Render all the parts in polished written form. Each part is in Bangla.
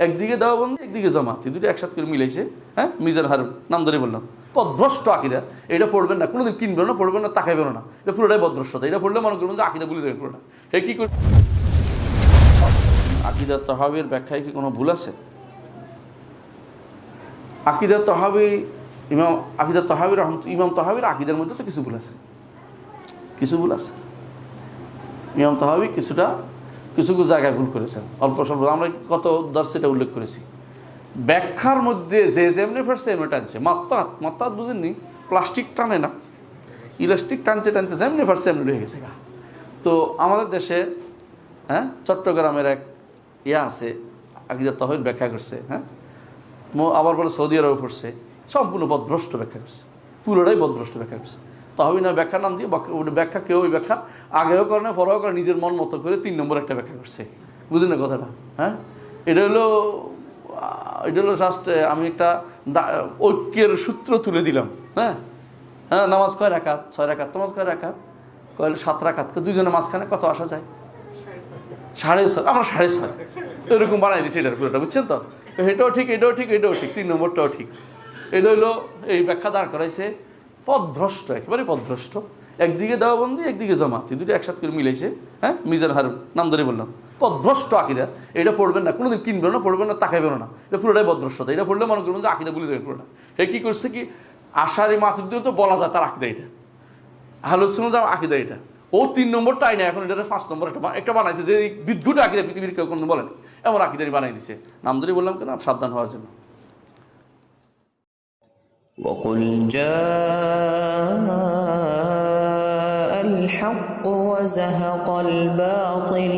একদিকে দেওয়াবন্দি একদিকে জামাতি, দুটো একসাথে করে মিলাইছে। হ্যাঁ, মিজান হারুন নাম ধরে বললাম, পদভ্রষ্ট আকিদা। এটা পড়বেন না, কোনোদিন কিনবেন না, পড়বেন না, তাকাইবেন না। এটা পুরোটাই বদভ্রষ্টতা। এটা পড়লে মনে করবেন যে আকিদা বলে দেবেন পুরোটা। হে কি করে আকিদা তহাবির ব্যাখ্যায় কি কোনো ভুল আছে? আকিদা তহাবি আকিদা তহাবির ইমাম তহাবির আকিদার মধ্যে তো কিছু ভুল আছে, কিছু ভুল আছে। ইমাম তহাবি কিছু জায়গায় ভুল করেছেন, অল্প স্বল্প। আমরা কত দর্শে এটা উল্লেখ করেছি। ব্যাখ্যার মধ্যে যে যেমনি ফেরছে এমনি টানছে। মাত্রাত বুঝেননি, প্লাস্টিক টানে না, ইলাস্টিক টানতে যেমনি ফেরছে এমনি রয়ে গেছে। তো আমাদের দেশে চট্টগ্রামের এক আছে, আকিদা তহাবির ব্যাখ্যা করছে। আবার বলে সৌদি আরবে পড়ছে, সম্পূর্ণ বদভ্রষ্ট ব্যাখ্যা করছে, পুরোটাই বদভ্রষ্ট ব্যাখ্যা করছে। তহবিল না ব্যাখ্যার নাম দিয়ে ব্যাখ্যা কেউ ওই ব্যাখ্যা আগেও করে না, পরেও করে, নিজের মন মতো করে 3 নম্বর একটা ব্যাখ্যা করছে। বুঝলেন না কথাটা? এটা হলো জাস্ট আমি একটা ঐক্যের সূত্র তুলে দিলাম। নামাজ কয় রাকাত? 6 রাকাত। তোমার কয় রাকাত? কয় 7 রাকাত। দুজনের মাঝখানে কত আসা যায়? 6.5। আমরা 6.5 এরকম বানাই দিচ্ছি এটার পুরোটা, বুঝছেন তো? এটাও ঠিক, এটাও ঠিক, এটাও ঠিক, 3 নম্বরটাও ঠিক। এটা হলো এই ব্যাখ্যা দাঁড় করাইছে পদভ্রষ্ট, একেবারে পদভ্রষ্ট। একদিকে দেওয়াবন্দি একদিকে জামাতি, দুটো একসাথে করে মিলাইছে। মিজান হারুন নাম ধরে বললাম, পদভ্রষ্ট আকিদা। এটা পড়বেন না, কোনোদিন কিনবেন না, পড়বেন না, তাকাইবেন না। এটা পুরোটাই বদভ্রষ্টতা। এটা পড়লে মনে করবেন যে আকিদা বলে দেবেন পুরোটা। হে কি করছে কি, আশারি মাতুদ্দিন তো বলা যায় তার আকিদা এটা, আহলুস সুন্নাহ আকিদা এটা। ও 3 নম্বরটা আইনা এখন এটা 5 নম্বর একটা বানাইছে, যে বিদ্যুৎ আকিদা পৃথিবীর কেউ কোনো বলেন, এমন আকিদারি বানাই দিছে। নাম ধরে বললাম কেন, সাবধান হওয়ার জন্য। وقل جاء الحق وزهق الباطل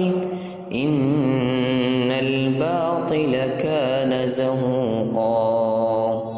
إن الباطل كان زهوقا